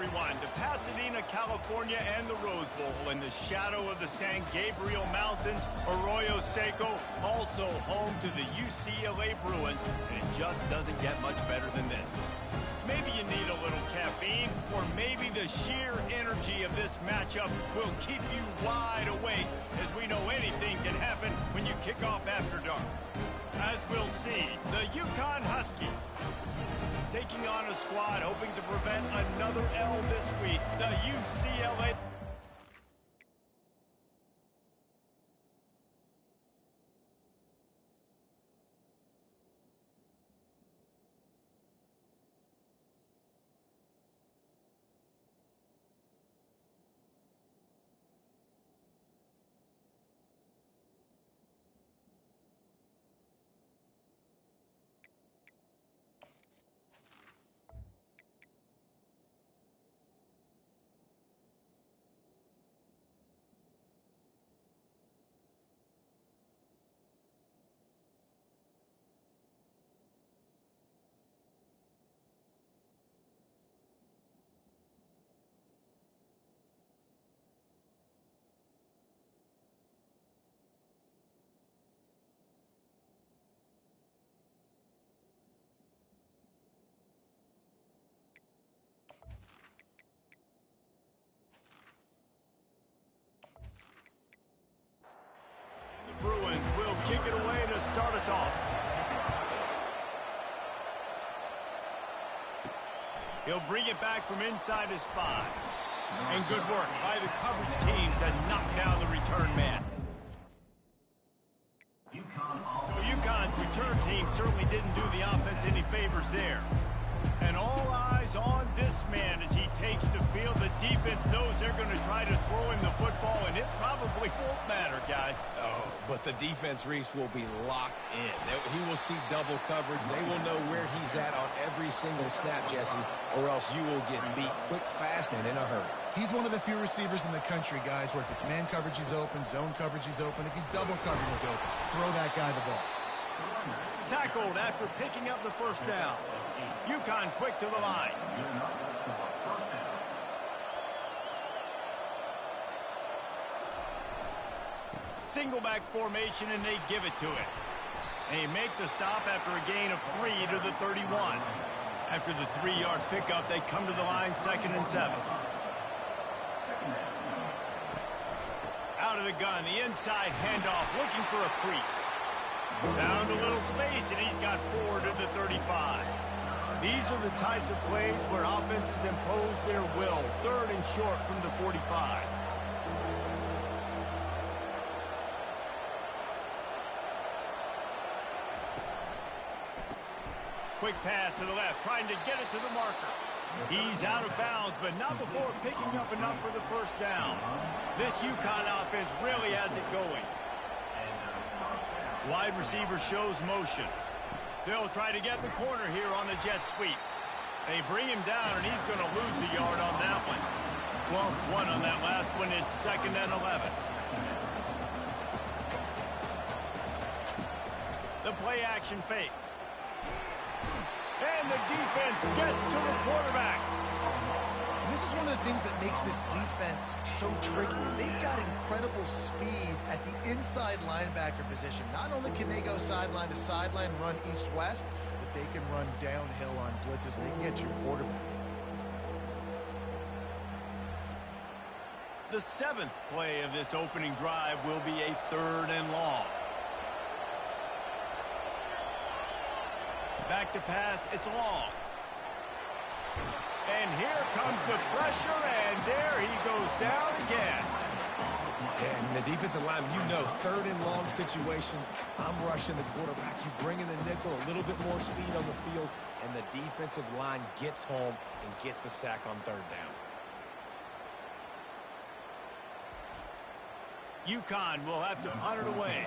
everyone, to Pasadena, California and the Rose Bowl in the shadow of the San Gabriel Mountains, Arroyo Seco, also home to the UCLA Bruins, and it just doesn't get much better than this. Maybe you need a little caffeine, or maybe the sheer energy of this matchup will keep you wide awake, as we know anything can happen when you kick off after dark. As we'll see, the UConn Huskies taking on a squad hoping to prevent another L this week, the UCLA. Bruins will kick it away to start us off. He'll bring it back from inside his 5. And good work by the coverage team to knock down the return man. So UConn's return team certainly didn't do the offense any favors there. And all eyes on this man as he takes the field. The defense knows they're going to try to throw him the football, and it probably won't matter, guys. Oh, but the defense, Reese, will be locked in. He will see double coverage. They will know where he's at on every single snap, Jesse, or else you will get beat quick, fast, and in a hurry. He's one of the few receivers in the country, guys, where if it's man coverage, he's open, zone coverage, he's open. If he's double coverage, he's open. Throw that guy the ball. Tackled after picking up the first down. UConn quick to the line. Single back formation, and they give it to it. They make the stop after a gain of 3 to the 31. After the 3-yard pickup, they come to the line 2nd and 7. Out of the gun, the inside handoff, looking for a crease. Down to little space, and he's got 4 to the 35. These are the types of plays where offenses impose their will. 3rd and short from the 45. Quick pass to the left, trying to get it to the marker. He's out of bounds, but not before picking up enough for the first down. This UConn offense really has it going. Wide receiver shows motion. They'll try to get the corner here on the jet sweep. They bring him down, and he's going to lose a yard on that one. Lost 1 on that last one. It's 2nd and 11. The play action fake. And the defense gets to the quarterback. And this is one of the things that makes this defense so tricky is they've got incredible speed at the inside linebacker position. Not only can they go sideline to sideline, run east-west, but they can run downhill on blitzes, and they can get to your quarterback. The 7th play of this opening drive will be a 3rd and long. Back to pass, it's long. And here comes the pressure, and there he goes down again. And the defensive line, you know, 3rd and long situations, I'm rushing the quarterback. You bring in the nickel, a little bit more speed on the field, and the defensive line gets home and gets the sack on 3rd down. UConn will have to punt it away.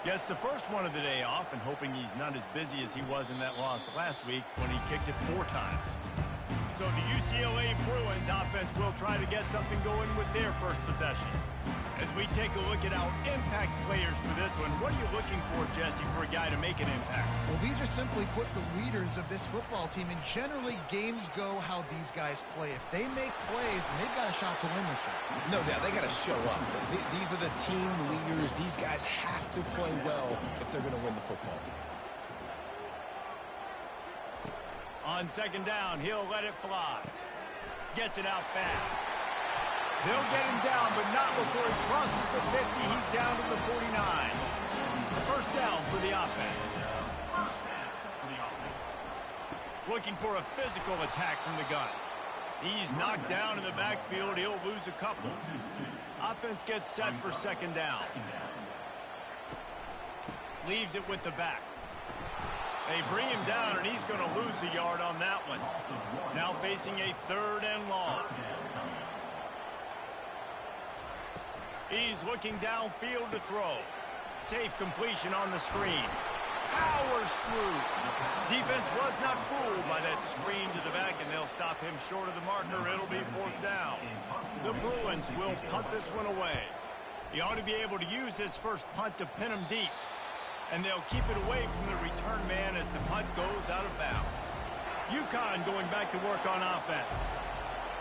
Gets the first one of the day off, and hoping he's not as busy as he was in that loss last week when he kicked it 4 times. So the UCLA Bruins offense will try to get something going with their first possession. As we take a look at our impact players for this one, what are you looking for, Jesse, for a guy to make an impact? Well, these are simply put the leaders of this football team, and generally games go how these guys play. If they make plays, then they've got a shot to win this one. No doubt, they got to show up. These are the team leaders. These guys have to play well if they're going to win the football game. On second down, he'll let it fly. Gets it out fast. They'll get him down, but not before he crosses the 50. He's down to the 49. A first down for the offense. Looking for a physical attack from the gun. He's knocked down in the backfield. He'll lose a couple. Offense gets set for second down. Leaves it with the back. They bring him down, and he's going to lose a yard on that one. Now facing a third and long. He's looking downfield to throw. Safe completion on the screen. Powers through. Defense was not fooled by that screen to the back, and they'll stop him short of the marker. It'll be fourth down. The Bruins will punt this one away. He ought to be able to use his first punt to pin him deep. And they'll keep it away from the return man as the punt goes out of bounds. UConn going back to work on offense.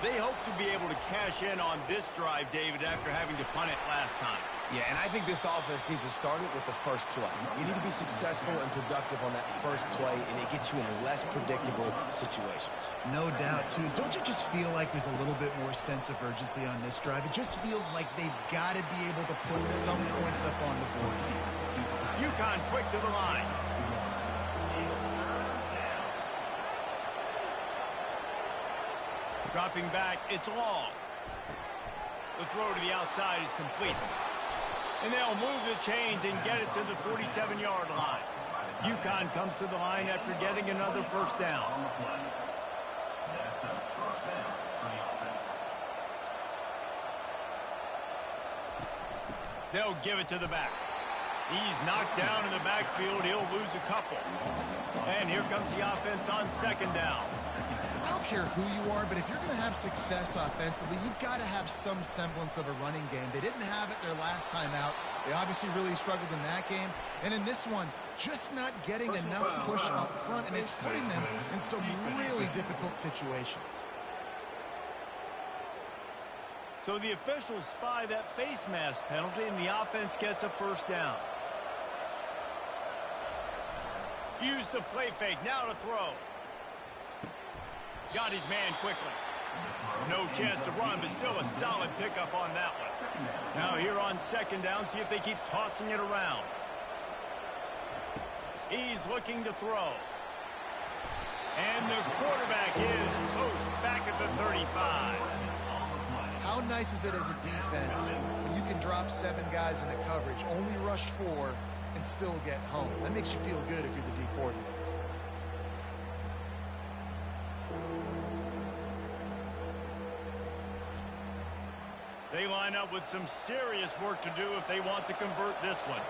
They hope to be able to cash in on this drive, David, after having to punt it last time. Yeah, and I think this offense needs to start it with the first play. You need to be successful and productive on that first play, and it gets you in less predictable situations. No doubt, too. Don't you just feel like there's a little bit more sense of urgency on this drive? It just feels like they've got to be able to put some points up on the board. UConn quick to the line. Dropping back, it's long. The throw to the outside is complete. And they'll move the chains and get it to the 47-yard line. UConn comes to the line after getting another first down. They'll give it to the back. He's knocked down in the backfield. He'll lose a couple. And here comes the offense on second down. I don't care who you are, but if you're going to have success offensively, you've got to have some semblance of a running game. They didn't have it their last time out. They obviously really struggled in that game. And in this one, just not getting enough push up front, and it's putting them in some really difficult situations. So the officials spy that face mask penalty, and the offense gets a first down. Use the play fake, now to throw. Got his man quickly. No chance to run, but still a solid pickup on that one. Now here on second down, see if they keep tossing it around. He's looking to throw. And the quarterback is toast back at the 35. How nice is it as a defense when you can drop 7 guys into coverage, only rush 4, and still get home? That makes you feel good if you're the D coordinator. They line up with some serious work to do if they want to convert this one.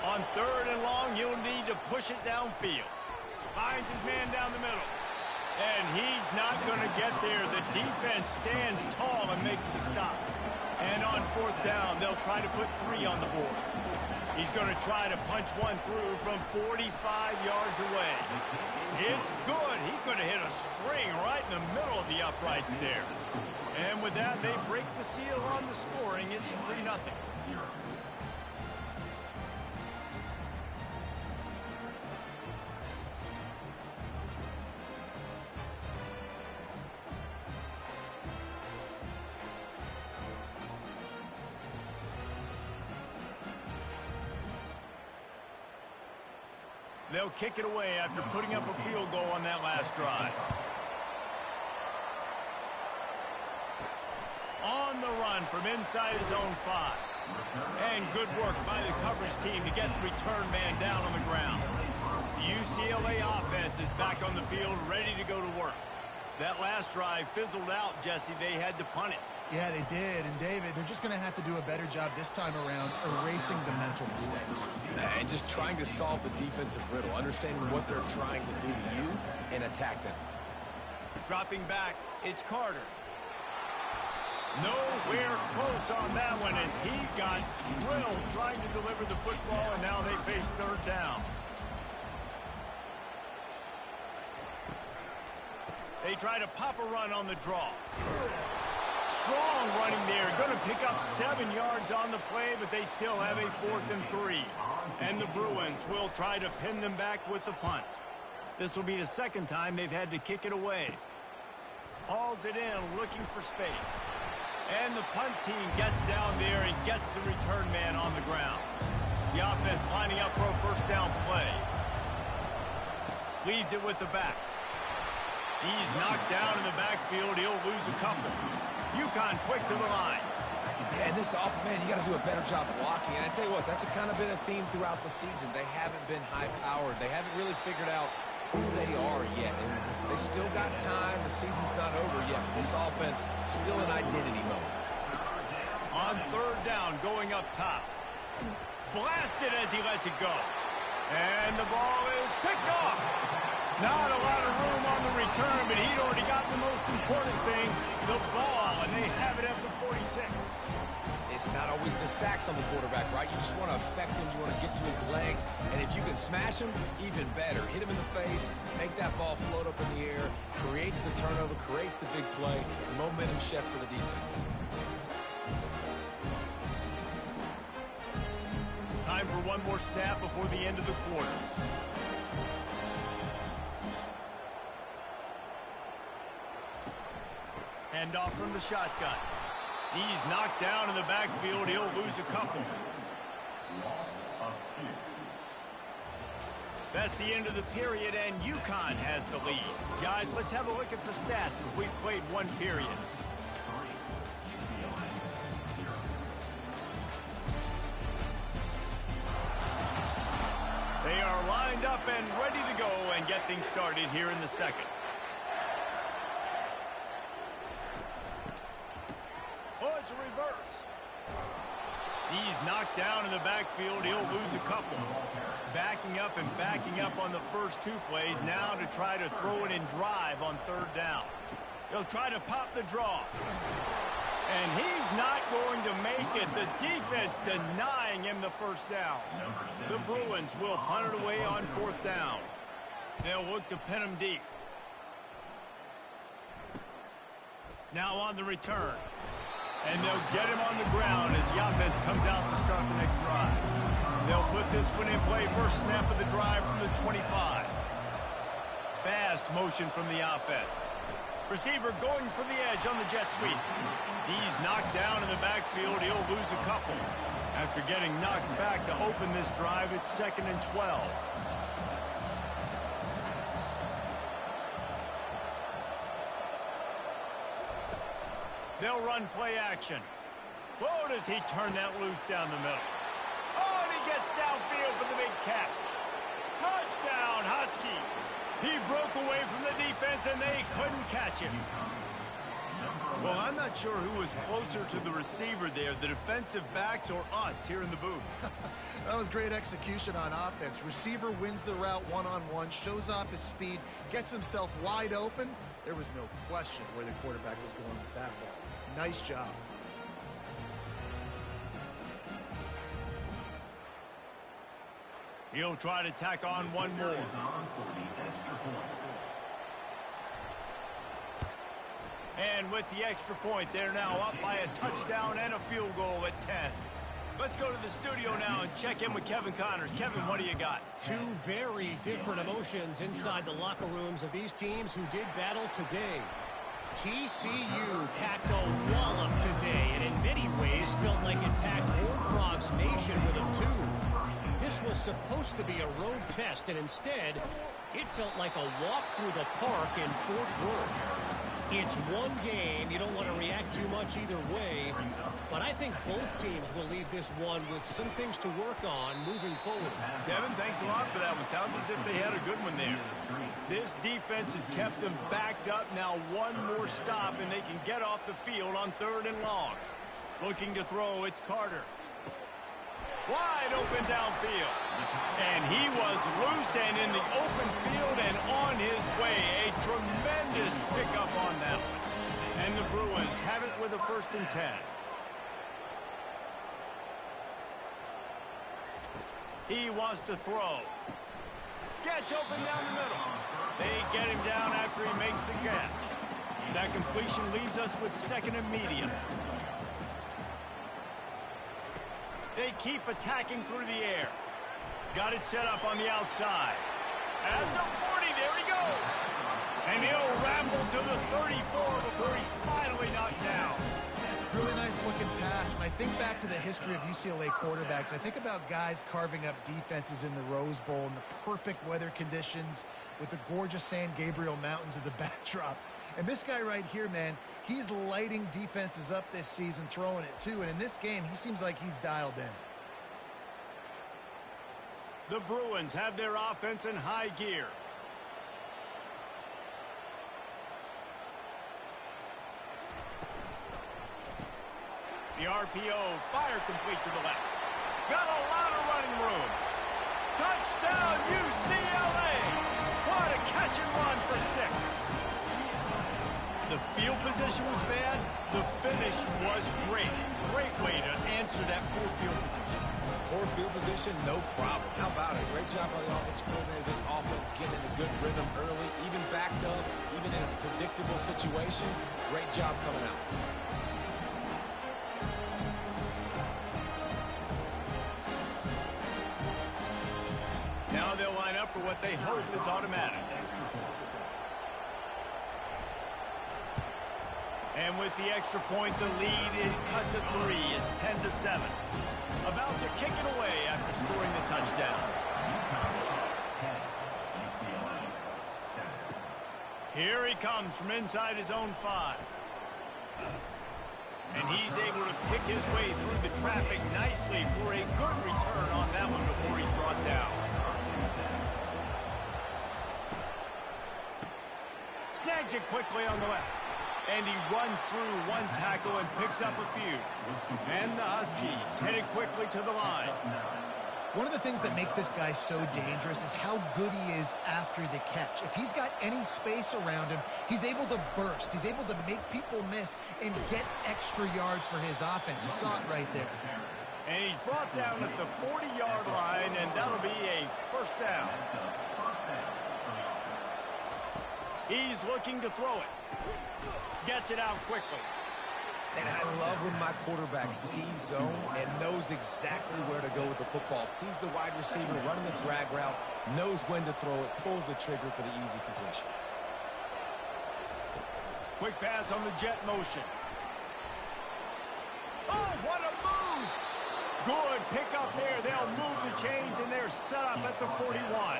On third and long, he'll need to push it downfield. Finds his man down the middle. And he's not going to get there. The defense stands tall and makes the stop. And on fourth down, they'll try to put 3 on the board. He's going to try to punch one through from 45 yards away. It's good. He could have hit a string right in the middle of the uprights there. And with that, they break the seal on the scoring. It's 3-0. They'll kick it away after putting up a field goal on that last drive. On the run from inside his own 5. And good work by the coverage team to get the return man down on the ground. The UCLA offense is back on the field, ready to go to work. That last drive fizzled out, Jesse. They had to punt it. Yeah, they did. And, David, they're just going to have to do a better job this time around erasing the mental mistakes. And just trying to solve the defensive riddle, understanding what they're trying to do to you and attack them. Dropping back, it's Carter. Nowhere close on that one as he got drilled trying to deliver the football, and now they face third down. They try to pop a run on the draw. Strong running there. Going to pick up 7 yards on the play, but they still have a 4th and 3. And the Bruins will try to pin them back with the punt. This will be the second time they've had to kick it away. Hauls it in, looking for space. And the punt team gets down there and gets the return man on the ground. The offense lining up for a first down play. Leaves it with the back. He's knocked down in the backfield. He'll lose a couple. UConn quick to the line. And this offense, man, you got to do a better job blocking. And I tell you what, that's kind of been a theme throughout the season. They haven't been high-powered. They haven't really figured out who they are yet. And they still got time. The season's not over yet. But this offense still in identity mode. On third down, going up top. Blasted as he lets it go. And the ball is picked off. Not a lot of room on the return, but he'd already got the most important thing, the ball, and they have it at the 46. It's not always the sacks on the quarterback, right? You just want to affect him. You want to get to his legs. And if you can smash him, even better. Hit him in the face, make that ball float up in the air, creates the turnover, creates the big play, momentum shift for the defense. Time for one more snap before the end of the quarter. Hand off from the shotgun. He's knocked down in the backfield. He'll lose a couple. That's the end of the period, and UConn has the lead. Guys, let's have a look at the stats as we've played one period. They are lined up and ready to go and get things started here in the second. Oh, it's a reverse. He's knocked down in the backfield. He'll lose a couple. Backing up on the first 2 plays now to try to throw it in drive on third down. He'll try to pop the draw. And he's not going to make it. The defense denying him the first down. The Bruins will punt it away on fourth down. They'll look to pin him deep. Now on the return. And they'll get him on the ground as the offense comes out to start the next drive. They'll put this one in play. First snap of the drive from the 25. Fast motion from the offense. Receiver going for the edge on the jet sweep. He's knocked down in the backfield. He'll lose a couple. After getting knocked back to open this drive, it's 2nd and 12. They'll run play action. Whoa, does he turn that loose down the middle. Oh, and he gets downfield for the big catch. Touchdown, Huskies. He broke away from the defense, and they couldn't catch him. Well, I'm not sure who was closer to the receiver there, the defensive backs or us here in the booth. That was great execution on offense. Receiver wins the route one-on-one, shows off his speed, gets himself wide open. There was no question where the quarterback was going with that ball. Nice job. He'll try to tack on one more. And with the extra point, they're now up by a touchdown and a field goal at 10. Let's go to the studio now and check in with Kevin Connors. Kevin, what do you got? Two very different emotions inside the locker rooms of these teams who did battle today. TCU packed a wallop today, and in many ways felt like it packed Horned Frogs Nation with them too. This was supposed to be a road test, and instead, It felt like a walk through the park in Fort Worth. It's one game. You don't want to react too much either way. But I think both teams will leave this one with some things to work on moving forward. Devin, thanks a lot for that one. Sounds as if they had a good one there. This defense has kept them backed up. Now one more stop, and they can get off the field on 3rd and long. Looking to throw, it's Carter. Wide open downfield. And he was loose and in the open field and on his way. A tremendous pickup on that one. And the Bruins have it with a 1st and 10. He wants to throw. Gets open down the middle. They get him down after he makes the catch. That completion leaves us with 2nd and medium. They keep attacking through the air. Got it set up on the outside. At the 40, there he goes. And he'll ramble to the 34 before he's finally knocked down. Really nice looking pass. When I think back to the history of UCLA quarterbacks, I think about guys carving up defenses in the Rose Bowl in the perfect weather conditions with the gorgeous San Gabriel Mountains as a backdrop. And this guy right here, man, he's lighting defenses up this season, throwing it too. And in this game, he seems like he's dialed in. The Bruins have their offense in high gear. The RPO, fire complete to the left. Got a lot of running room. Touchdown, UCLA! What a catch and run for 6. The field position was bad. The finish was great. Great way to answer that poor field position. Poor field position, no problem. How about it? Great job by the offensive coordinator. This offense getting in a good rhythm early, even backed up, even in a predictable situation. Great job coming out. Now they'll line up for what they hope is automatic. And with the extra point, the lead is cut to 3. It's 10-7. About to kick it away after scoring the touchdown. Here he comes from inside his own 5. And he's able to pick his way through the traffic nicely for a good return on that one before he's brought down. Snags it quickly on the left. And he runs through one tackle and picks up a few. And the Huskies headed quickly to the line. One of the things that makes this guy so dangerous is how good he is after the catch. If he's got any space around him, he's able to burst. He's able to make people miss and get extra yards for his offense. You saw it right there. And he's brought down at the 40-yard line, and that'll be a 1st down. He's looking to throw it. Gets it out quickly. And I love when my quarterback sees zone and knows exactly where to go with the football. Sees the wide receiver running the drag route, knows when to throw it, pulls the trigger for the easy completion. Quick pass on the jet motion. Oh, what a move! Good pick up there. They'll move the chains, and they're set up at the 41.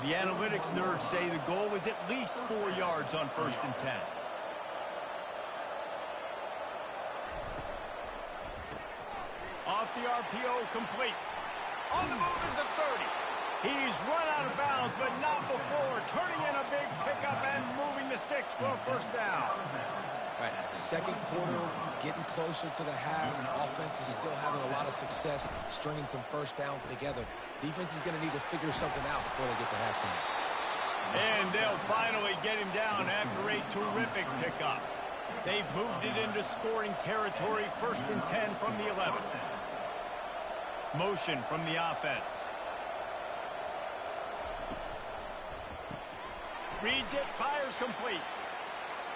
The analytics nerds say the goal is at least 4 yards on 1st and 10. Off the RPO, complete. On the move at the 30. He's run out of bounds, but not before. Turning in a big pickup and moving the sticks for a 1st down. Right, 2nd quarter, getting closer to the half. Offense is still having a lot of success stringing some 1st downs together. Defense is going to need to figure something out before they get to halftime. And they'll finally get him down after a terrific pickup. They've moved it into scoring territory, 1st and 10 from the 11. Motion from the offense. Reads it, fires complete.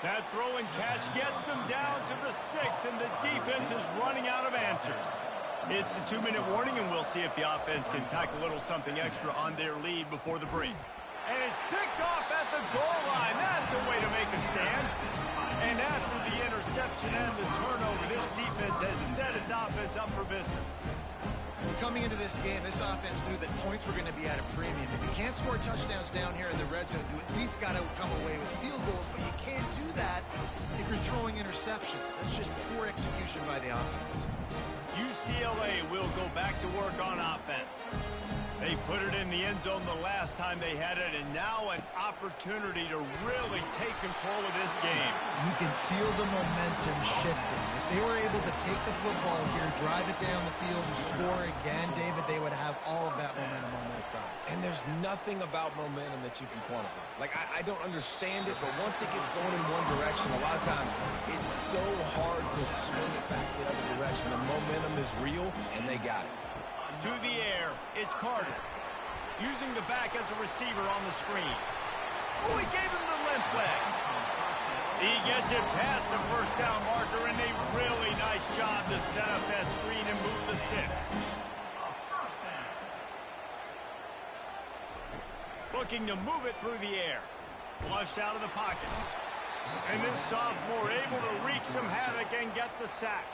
That throw and catch gets them down to the 6, and the defense is running out of answers. It's a 2-minute warning, and we'll see if the offense can tack a little something extra on their lead before the break. And it's picked off at the goal line. That's a way to make a stand. And after the interception and the turnover, this defense has set its offense up for business. Coming into this game, this offense knew that points were going to be at a premium. If you can't score touchdowns down here in the red zone, you at least got to come away with field goals, but you can't do that if you're throwing interceptions. That's just poor execution by the offense. UCLA will go back to work on offense. They put it in the end zone the last time they had it, and now an opportunity to really take control of this game. You can feel the momentum shifting. If they were able to take the football here, drive it down the field, and score again, David, they would have all of that momentum on their side. And there's nothing about momentum that you can quantify. Like, I don't understand it, but once it gets going in one direction, a lot of times it's so hard to swing it back the other direction. The momentum is real, and they got it. To the air, it's Carter. Using the back as a receiver on the screen. Oh, he gave him the limp leg. He gets it past the first down marker, and a really nice job to set up that screen and move the sticks. Looking to move it through the air. Flushed out of the pocket. And this sophomore able to wreak some havoc and get the sack.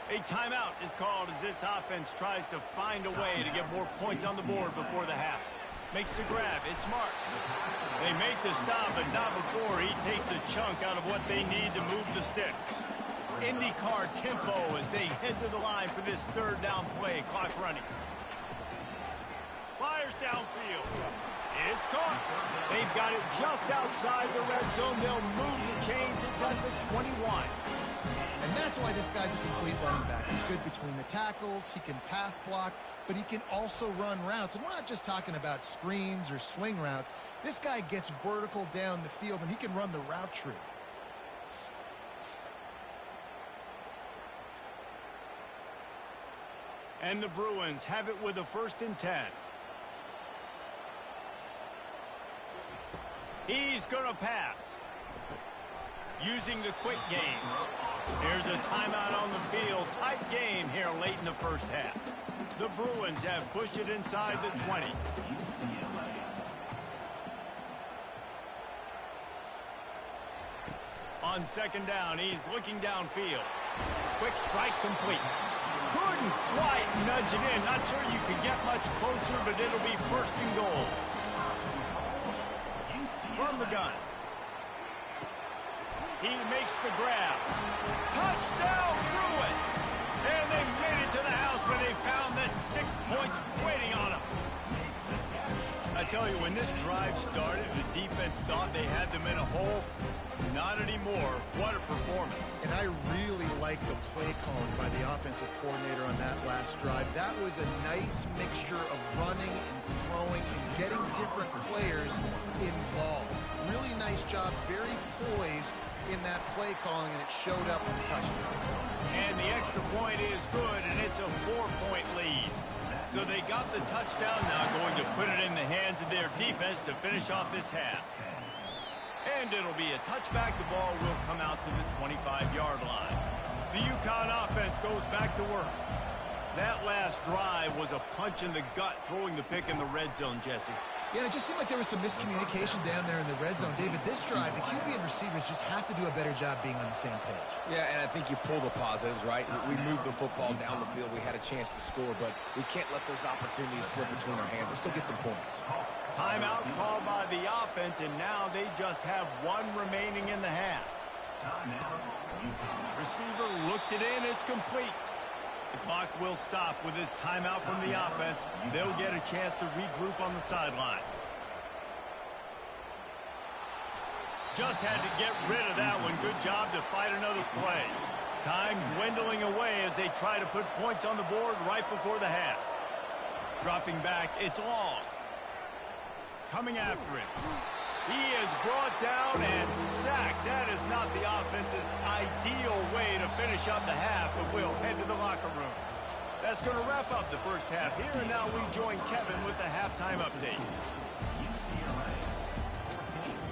A timeout is called as this offense tries to find a way to get more points on the board before the half. Makes the grab. It's Marks. They make the stop, but not before he takes a chunk out of what they need to move the sticks. IndyCar tempo as they head to the line for this third down play. Clock running. Fires downfield. It's caught. They've got it just outside the red zone. They'll move the chains. It's at the 21. And that's why this guy's a complete running back. He's good between the tackles, he can pass block, but he can also run routes. And we're not just talking about screens or swing routes. This guy gets vertical down the field, and he can run the route tree. And the Bruins have it with a 1st and 10. He's going to pass. Using the quick game. Here's a timeout on the field. Tight game here late in the first half. The Bruins have pushed it inside the 20. On 2nd down, he's looking downfield. Quick strike complete. Couldn't quite nudge it in. Not sure you could get much closer, but it'll be 1st and goal. From the gun. He makes the grab. Touchdown, Bruin! And they made it to the house when they found that 6 points waiting on them. I tell you, when this drive started, the defense thought they had them in a hole. Not anymore. What a performance. And I really like the play calling by the offensive coordinator on that last drive. That was a nice mixture of running and throwing and getting different players involved. Really nice job, very poised in that play calling, and it showed up in the touchdown. And the extra point is good, and it's a 4-point lead. So they got the touchdown, now going to put it in the hands of their defense to finish off this half. And it'll be a touchback. The ball will come out to the 25-yard line. The UConn offense goes back to work. That last drive was a punch in the gut, throwing the pick in the red zone, Jesse. Yeah, and it just seemed like there was some miscommunication down there in the red zone. David, this drive, the QB and receivers just have to do a better job being on the same page. Yeah, and I think you pull the positives, right? We moved the football down the field. We had a chance to score, but we can't let those opportunities slip between our hands. Let's go get some points. Timeout called by the offense, and now they just have one remaining in the half. Receiver looks it in. It's complete. The clock will stop with this timeout from the offense. They'll get a chance to regroup on the sideline. Just had to get rid of that one. Good job to fight another play. Time dwindling away as they try to put points on the board right before the half. Dropping back, it's Long. Coming after him. He is brought down and sacked. That is not the offense's ideal way to finish up the half, but we'll head to the locker room. That's going to wrap up the first half here, and now we join Kevin with the halftime update.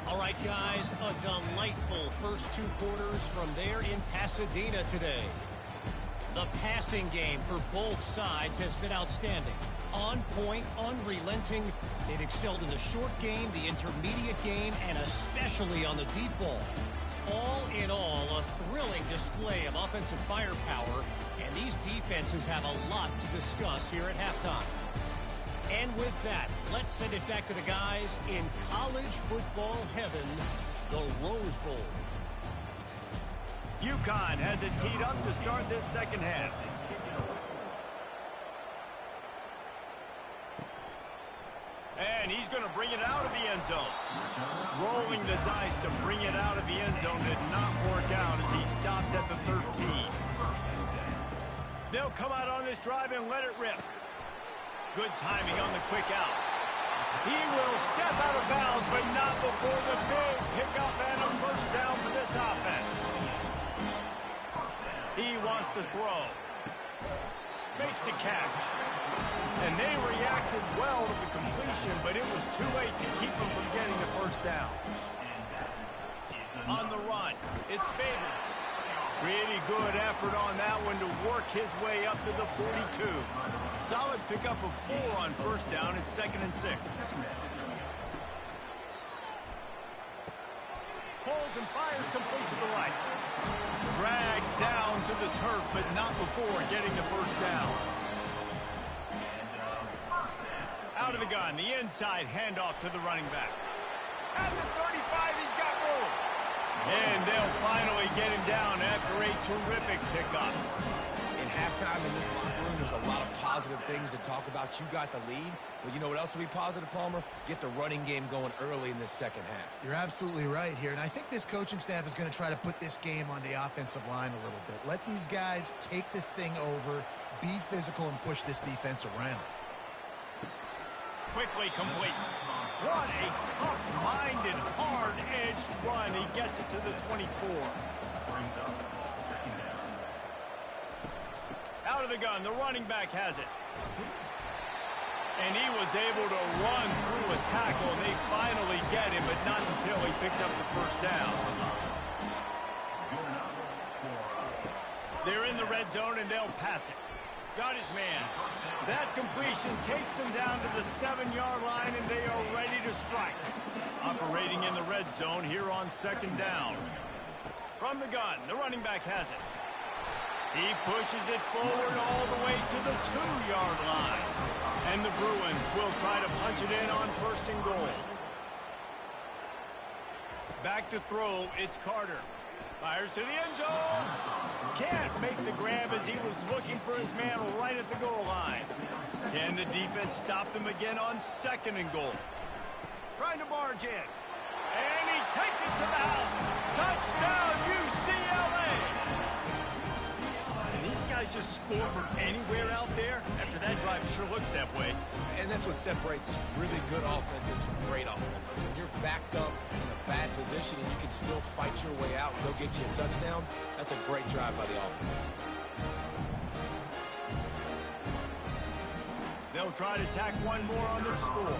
All right, guys, a delightful first 2 quarters from there in Pasadena today. The passing game for both sides has been outstanding. On point, unrelenting. They've excelled in the short game, the intermediate game, and especially on the deep ball. All in all, a thrilling display of offensive firepower, and these defenses have a lot to discuss here at halftime. And with that, let's send it back to the guys in college football heaven, the Rose Bowl. UConn has it teed up to start this second half. And he's going to bring it out of the end zone. Rolling the dice to bring it out of the end zone did not work out as he stopped at the 13. They'll come out on this drive and let it rip. Good timing on the quick out. He will step out of bounds, but not before the big pickup and a first down for this offense. He wants to throw. Makes the catch. And they reacted well to the completion, but it was too late to keep him from getting the first down. On the run, it's Babers. Pretty good effort on that one to work his way up to the 42. Solid pickup of 4 on first down. It's 2nd and 6. Pulls and fires complete to the right. Dragged down to the turf, but not before getting the first down. Out of the gun, the inside handoff to the running back. At the 35, he's got room. And they'll finally get him down after a terrific pickup. In halftime in this locker room, there's a lot of positive things to talk about. You got the lead, but you know what else will be positive, Palmer? Get the running game going early in this second half. You're absolutely right here, and I think this coaching staff is going to try to put this game on the offensive line a little bit. Let these guys take this thing over, be physical, and push this defense around. Quickly complete. What a tough-minded, hard-edged run. He gets it to the 24. Out of the gun, the running back has it. And he was able to run through a tackle, and they finally get him, but not until he picks up the first down. They're in the red zone, and they'll pass it. Got his man. That completion takes them down to the 7-yard line, and they are ready to strike. Operating in the red zone here on 2nd down. From the gun, the running back has it. He pushes it forward all the way to the 2-yard line. And the Bruins will try to punch it in on 1st and goal. Back to throw, it's Carter. Fires to the end zone. Can't make the grab as he was looking for his man right at the goal line. Can the defense stop them again on 2nd and goal? Trying to barge in. And he takes it to the house. Touchdown, UCLA! And these guys just score from anywhere out there. After that drive, it sure looks that way. And that's what separates really good offenses from great offenses. When you're backed up in a bad position and you can still fight your way out and go get you a touchdown, that's a great drive by the offense. They'll try to tack one more on their score.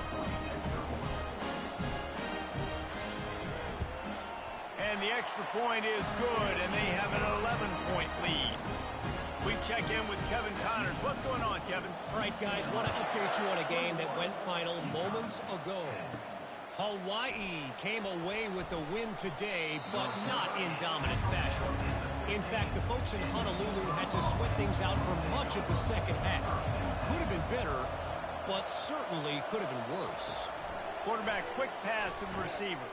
And the extra point is good, and they have an 11-point lead. We check in with Kevin Connors. What's going on, Kevin? All right, guys, want to update you on a game that went final moments ago. Hawaii came away with the win today, but not in dominant fashion. In fact, the folks in Honolulu had to sweat things out for much of the second half. Could have been better, but certainly could have been worse. Quarterback, quick pass to the receiver.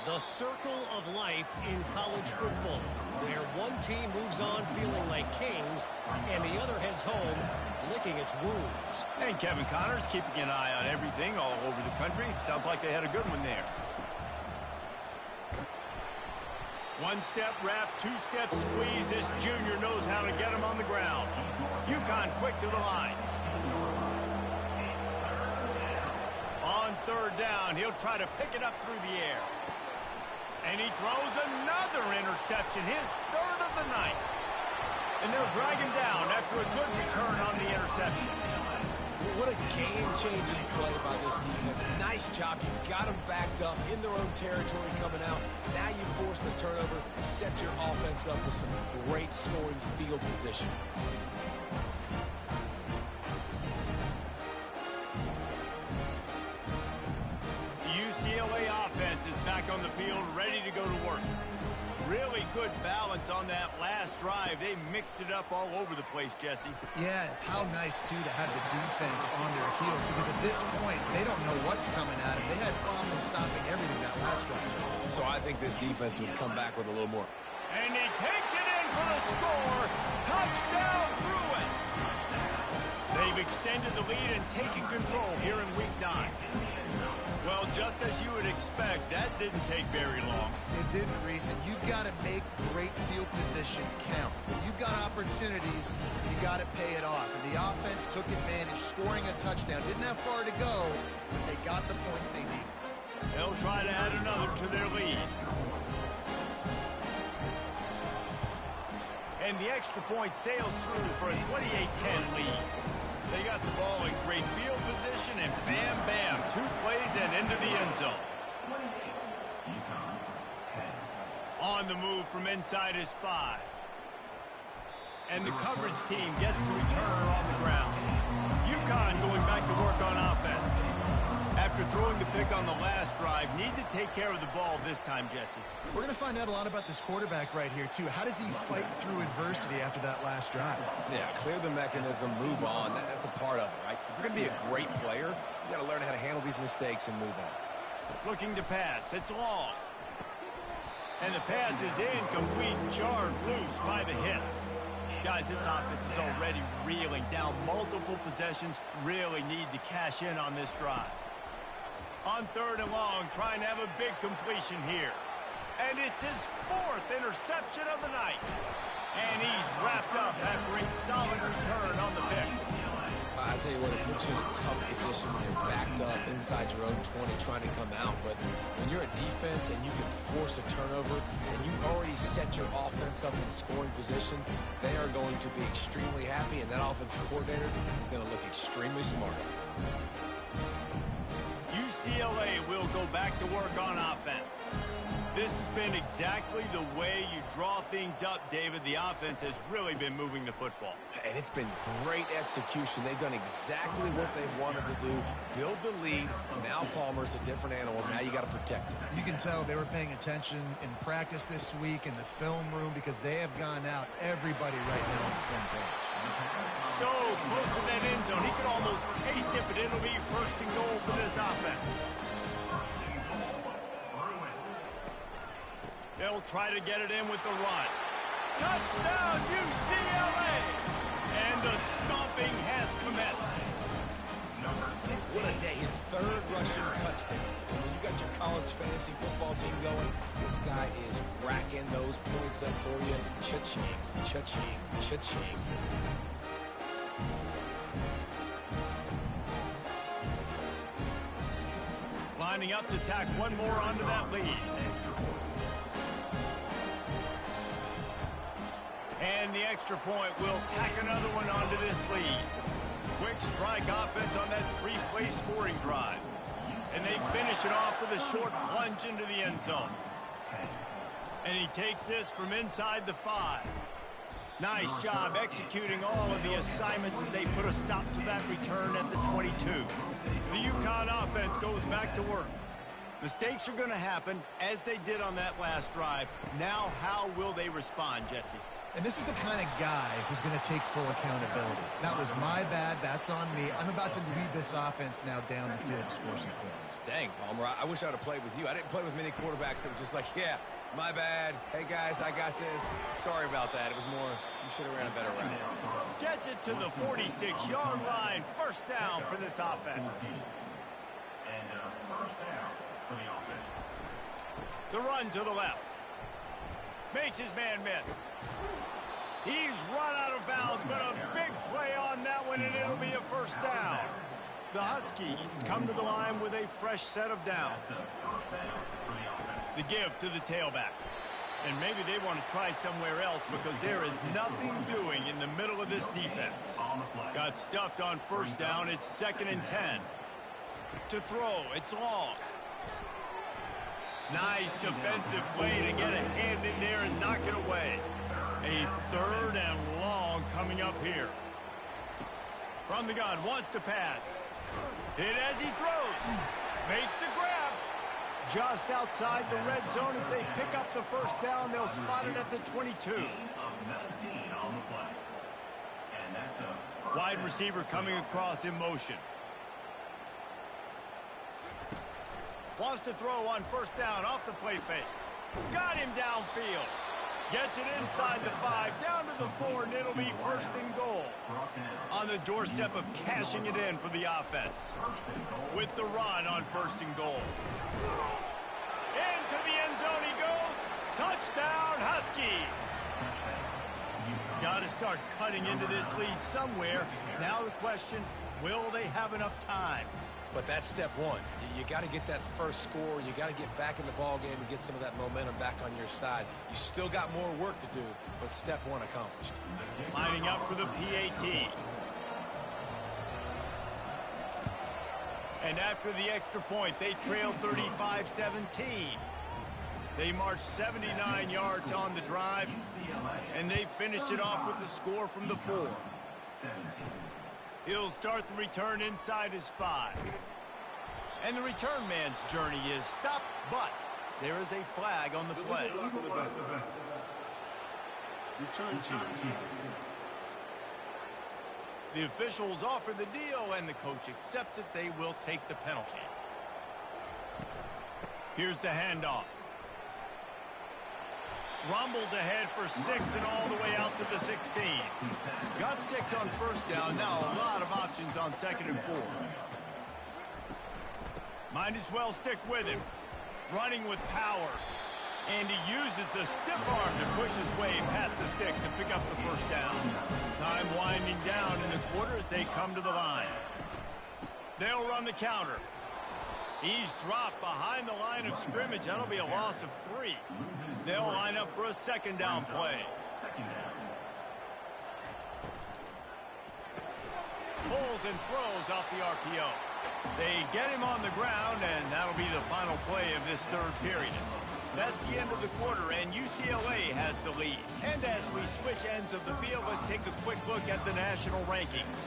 The circle of life in college football, where one team moves on feeling like kings, and the other heads home licking its wounds. And Kevin Connors keeping an eye on everything all over the country. Sounds like they had a good one there. One-step wrap, two-step squeeze. This junior knows how to get him on the ground. UConn quick to the line. On 3rd down, he'll try to pick it up through the air. And he throws another interception, his 3rd of the night. And they'll drag him down after a good return on the interception. What a game-changing play by this defense. Nice job. You got them backed up in their own territory coming out. Now you force the turnover, set your offense up with some great scoring field position. UCLA offense is back on the field, ready to go to work. Really good balance on that last drive. They mixed it up all over the place, Jesse. Yeah, how nice, too, to have the defense on their heels, because at this point, they don't know what's coming at them. They had problems stopping everything that last drive. So I think this defense would come back with a little more. And he takes it in for the score. Touchdown, Bruins. They've extended the lead and taken control here in Week 9. Well, just as you would expect, that didn't take very long. It didn't, Reese, and you've got to make great field position count. When you've got opportunities, you got to pay it off. And the offense took advantage, scoring a touchdown. Didn't have far to go, but they got the points they needed. They'll try to add another to their lead. And the extra point sails through for a 28-10 lead. They got the ball in great field position, and bam, bam, 2 plays and into the end zone. On the move from inside his 5. And the coverage team gets to return her on the ground. UConn going back to work on offense. After throwing the pick on the last drive, need to take care of the ball this time, Jesse. We're going to find out a lot about this quarterback right here, too. How does he fight through adversity after that last drive? Yeah, clear the mechanism, move on. That's a part of it, right? If you're going to be a great player, you got to learn how to handle these mistakes and move on. Looking to pass. It's long. And the pass is incomplete, charged loose by the hit. Guys, this offense is already reeling down multiple possessions. Really need to cash in on this drive. On 3rd and long, trying to have a big completion here. And it's his 4th interception of the night. And he's wrapped up after a solid return on the pick. I tell you what, it puts you in a tough position when you're backed up inside your own 20 trying to come out. But when you're a defense and you can force a turnover and you already set your offense up in scoring position, they are going to be extremely happy, and that offensive coordinator is going to look extremely smart. UCLA will go back to work on offense. This has been exactly the way you draw things up, David. The offense has really been moving the football. And it's been great execution. They've done exactly what they've wanted to do. Build the lead. Now Palmer's a different animal. Now you got to protect him. You can tell they were paying attention in practice this week in the film room, because they have gone out, everybody right now on the same page. So close to that end zone, he could almost taste it, but it'll be 1st and goal for this offense. They'll try to get it in with the run. Touchdown, UCLA! And the stomping has commenced. What a day. His 3rd rushing touchdown. And when you got your college fantasy football team going, this guy is racking those points up for you. Cha-ching, cha-ching, cha-ching. Lining up to tack one more onto that lead. And the extra point will tack another one onto this lead. Quick strike offense on that 3-play scoring drive. And they finish it off with a short plunge into the end zone. And he takes this from inside the 5. Nice job executing all of the assignments as they put a stop to that return at the 22. The UConn offense goes back to work. Mistakes are going to happen, as they did on that last drive. Now, how will they respond, Jesse? And this is the kind of guy who's going to take full accountability. That was my bad. That's on me. I'm about to lead this offense now down the field to score some points. Dang, Palmer, I wish I would have played with you. I didn't play with many quarterbacks that were just like, yeah, my bad. Hey, guys, I got this. Sorry about that. It was more, you should have ran a better route. Gets it to the 46-yard line. 1st down for this offense. And 1st down for the offense. The run to the left. Makes his man miss. He's run out of bounds, but a big play on that one, and it'll be a 1st down. The Huskies come to the line with a fresh set of downs. The give to the tailback. And maybe they want to try somewhere else, because there is nothing doing in the middle of this defense. Got stuffed on 1st down. It's 2nd and 10. To throw, it's long. Nice defensive play to get a hand in there and knock it away. A 3rd and long coming up here. From the gun, wants to pass. Hit as he throws. Makes the grab. Just outside the red zone as they pick up the first down. They'll spot it at the 22. Wide receiver coming across in motion. Wants to throw on first down off the play fake. Got him downfield. Gets it inside the 5, down to the 4, and it'll be first and goal. On the doorstep of cashing it in for the offense. With the run on first and goal. Into the end zone he goes. Touchdown, Huskies. Got to start cutting into this lead somewhere. Now the question, will they have enough time? But that's step one. You got to get that first score. You got to get back in the ball game and get some of that momentum back on your side. You still got more work to do, but step one accomplished. Lining up for the PAT. And after the extra point, they trailed 35-17. They marched 79 yards on the drive, and they finished it off with the score from the 4. He'll start the return inside his 5. And the return man's journey is stopped, but there is a flag on the play. The officials offer the deal, and the coach accepts it. They will take the penalty. Here's the handoff. Rumbles ahead for 6 and all the way out to the 16. Got 6 on first down. Now a lot of options on 2nd and 4. Might as well stick with him. Running with power. And he uses the stiff arm to push his way past the sticks and pick up the first down. Time winding down in the quarter as they come to the line. They'll run the counter. He's dropped behind the line of scrimmage. That'll be a loss of 3. They'll line up for a second down play. Pulls and throws off the RPO. They get him on the ground, and that'll be the final play of this third period. That's the end of the quarter, and UCLA has the lead. And as we switch ends of the field, let's take a quick look at the national rankings.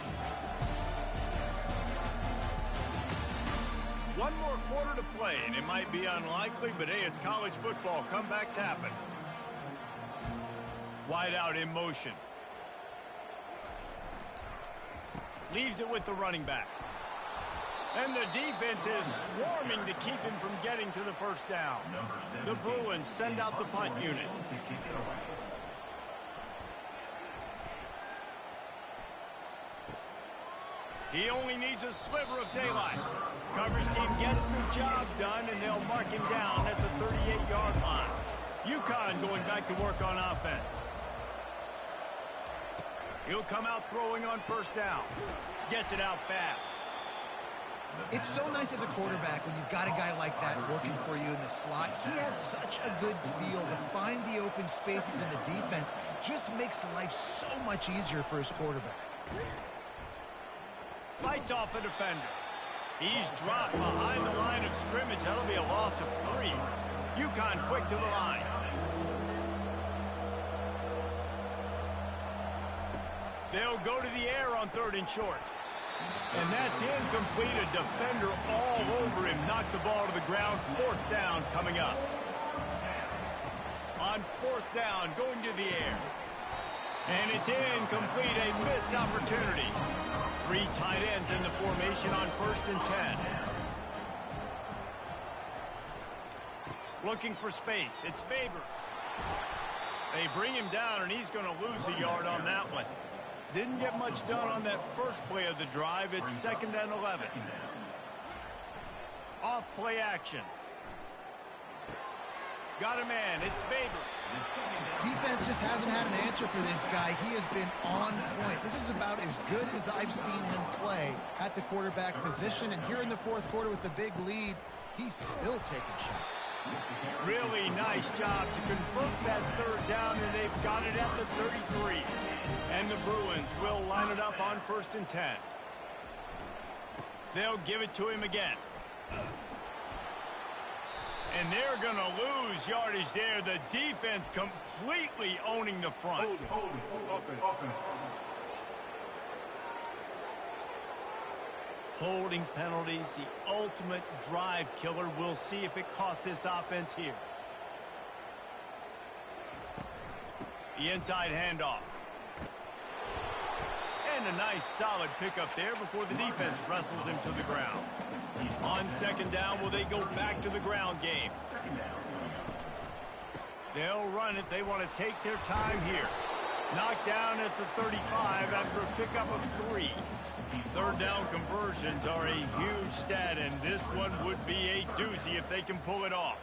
One more quarter to play, and it might be unlikely, but hey, it's college football. Comebacks happen. Wide out in motion. Leaves it with the running back. And the defense is swarming to keep him from getting to the first down. The Bruins send out the punt unit. He only needs a sliver of daylight. Coverage team gets the job done, and they'll mark him down at the 38-yard line. UConn going back to work on offense. He'll come out throwing on first down. Gets it out fast. It's so nice as a quarterback when you've got a guy like that working for you in the slot. He has such a good feel to find the open spaces in the defense. Just makes life so much easier for his quarterback. Fights off a defender. He's dropped behind the line of scrimmage. That'll be a loss of 3. UConn quick to the line. They'll go to the air on 3rd and short. And that's incomplete. A defender all over him. Knocked the ball to the ground. 4th down coming up. On 4th down, going to the air. And it's incomplete. A missed opportunity. 3 tight ends in the formation on 1st and 10. Looking for space. It's Babers. They bring him down, and he's going to lose a yard on that one. Didn't get much done on that first play of the drive. It's 2nd and 11. Off play action. Got a man. It's Babers. Defense just hasn't had an answer for this guy. He has been on point. This is about as good as I've seen him play at the quarterback position. And here in the 4th quarter with the big lead, he's still taking shots. Really nice job to convert that 3rd down, and they've got it at the 33. And the Bruins will line it up on 1st and 10. They'll give it to him again. And they're going to lose yardage there. The defense completely owning the front. Holding penalties, the ultimate drive killer. We'll see if it costs this offense here. The inside handoff. And a nice solid pickup there before the defense wrestles him to the ground. On second down, will they go back to the ground game? They'll run it. They want to take their time here. Knocked down at the 35 after a pickup of 3. Third down conversions are a huge stat, and this one would be a doozy if they can pull it off.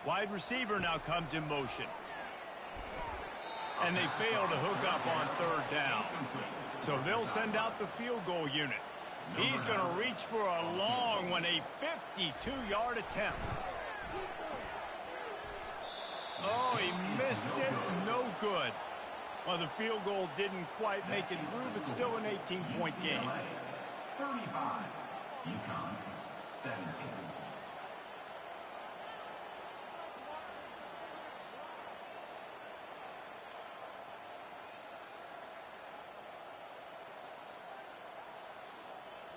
Wide receiver now comes in motion. And they fail to hook up on third down. So they'll send out the field goal unit. He's going to reach for a long one, a 52-yard attempt. Oh, he missed it. No good. Well, the field goal didn't quite make it through, but still an 18-point game. 35, UConn 17.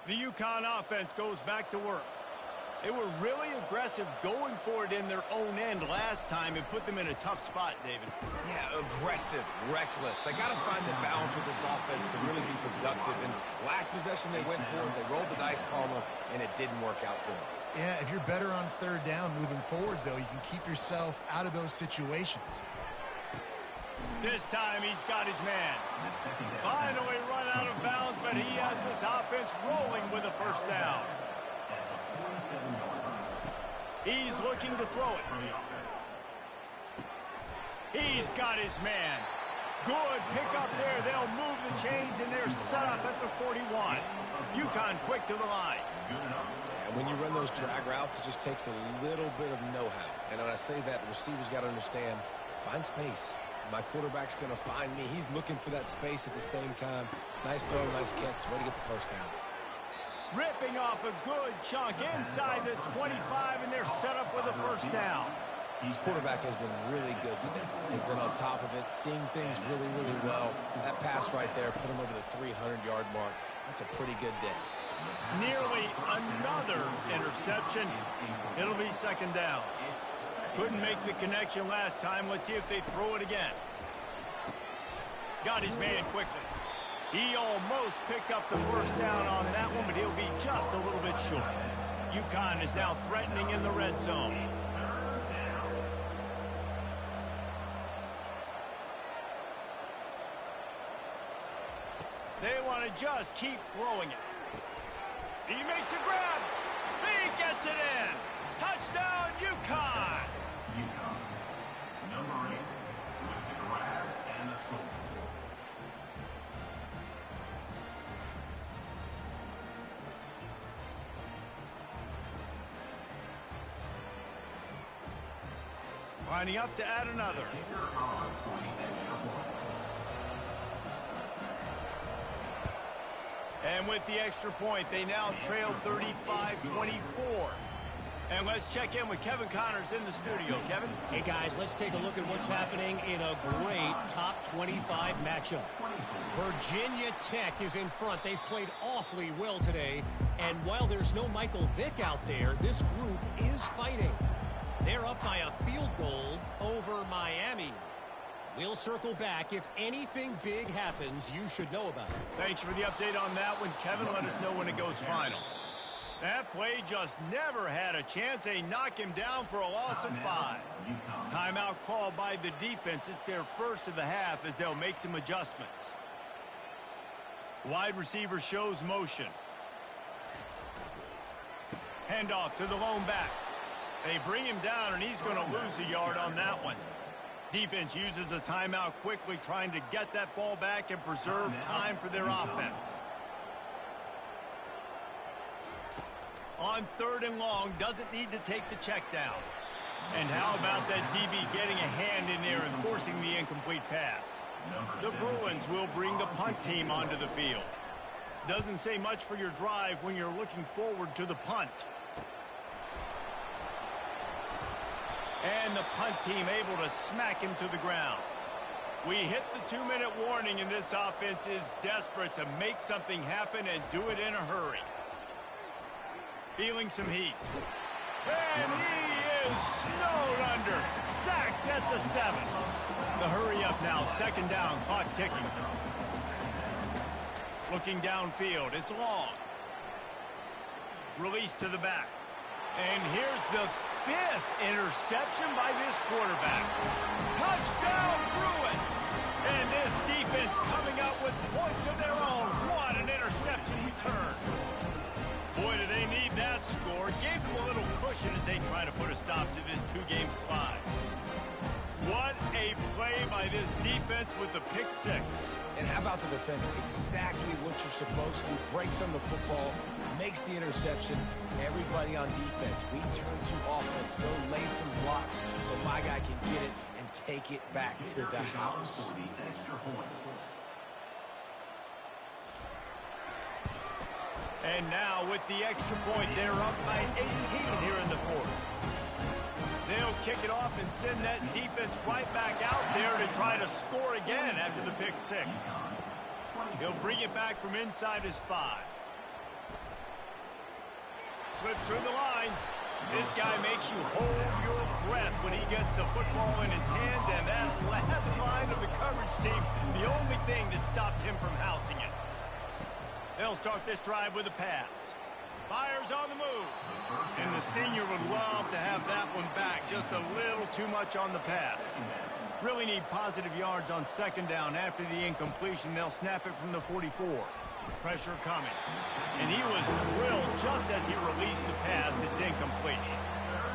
The UConn offense goes back to work. They were really aggressive going for it in their own end last time and put them in a tough spot, David. Yeah, aggressive, reckless. They got to find the balance with this offense to really be productive. And last possession they went for it, they rolled the dice, Palmer, and it didn't work out for them. Yeah, if you're better on third down moving forward, though, you can keep yourself out of those situations. This time he's got his man. Finally run out of bounds, but he has this offense rolling with a first down. He's looking to throw it. He's got his man. Good pick up there. They'll move the chains, and they're set up at the 41. UConn quick to the line. And when you run those drag routes, it just takes a little bit of know-how. And when I say that, the receivers got to understand, find space. My quarterback's going to find me. He's looking for that space at the same time. Nice throw, nice catch. Way to get the first down. Ripping off a good chunk inside the 25, and they're set up with a first down. This quarterback has been really good today. He's been on top of it, seeing things really, really well. That pass right there put him over the 300-yard mark. That's a pretty good day. Nearly another interception. It'll be second down. Couldn't make the connection last time. Let's see if they throw it again. Got his man quickly. He almost picked up the first down on that one, but he'll be just a little bit short. UConn is now threatening in the red zone. They want to just keep throwing it. He makes a grab. He gets it in. Touchdown, UConn. UConn, number 8, with the grab and the score. Lining up to add another. Kicker on for the extra point. And with the extra point, they now trail 35-24. And let's check in with Kevin Connors in the studio. Kevin? Hey, guys, let's take a look at what's happening in a great top 25 matchup. Virginia Tech is in front. They've played awfully well today. And while there's no Michael Vick out there, this group is fighting. They're up by a field goal over Miami. We'll circle back. If anything big happens, you should know about it. Thanks for the update on that one, Kevin. Let us know when it goes final. That play just never had a chance. They knock him down for a loss of 5. Timeout called by the defense. It's their first of the half as they'll make some adjustments. Wide receiver shows motion. Handoff to the lone back. They bring him down, and he's going to lose a yard on that one. Defense uses a timeout quickly, trying to get that ball back and preserve time for their offense. On third and long, doesn't need to take the check down. And how about that DB getting a hand in there and forcing the incomplete pass? The Bruins will bring the punt team onto the field. Doesn't say much for your drive when you're looking forward to the punt. And the punt team able to smack him to the ground. We hit the 2-minute warning, and this offense is desperate to make something happen and do it in a hurry. Feeling some heat. And he is snowed under. Sacked at the 7. The hurry up now. 2nd down. Clock ticking. Looking downfield. It's long. Release to the back. And here's the 5th interception by this quarterback. Touchdown, Bruins! And this defense coming up with points of their own. What an interception return. Boy, do they need that score. Gave them a little cushion as they try to put a stop to this 2-game slide. What a play by this defense with the pick 6. And how about the defender? Exactly what you're supposed to do. Breaks on the football, makes the interception. Everybody on defense, we turn to offense. Go lay some blocks so my guy can get it and take it back to the house. And now with the extra point, they're up by 18 here in the 4th. They'll kick it off and send that defense right back out there to try to score again after the pick 6. He'll bring it back from inside his 5. Slips through the line. This guy makes you hold your breath when he gets the football in his hands, and that last line of the coverage team, the only thing that stopped him from housing it. They'll start this drive with a pass. Fires on the move. And the senior would love to have that one back. Just a little too much on the pass. Really need positive yards on 2nd down. After the incompletion, they'll snap it from the 44. Pressure coming. And he was drilled just as he released the pass. It's incomplete.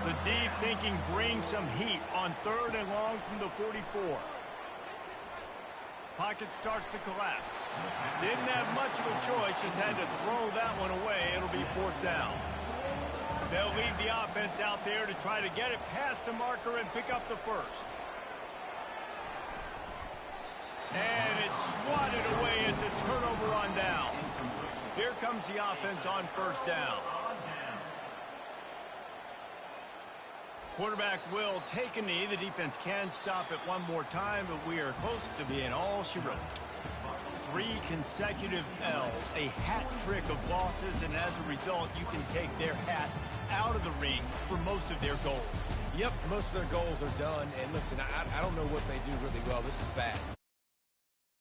The D thinking bring some heat on 3rd and long from the 44. Pocket starts to collapse. Didn't have much of a choice, just had to throw that one away. It'll be 4th down. They'll leave the offense out there to try to get it past the marker and pick up the 1st. And it's swatted away. It's a turnover on down. Here comes the offense on 1st down. Quarterback will take a knee. The defense can stop it one more time, but we are close to being all she wrote. 3 consecutive L's, a hat trick of losses, and as a result, you can take their hat out of the ring for most of their goals. Yep, most of their goals are done. And listen, I don't know what they do really well. This is bad.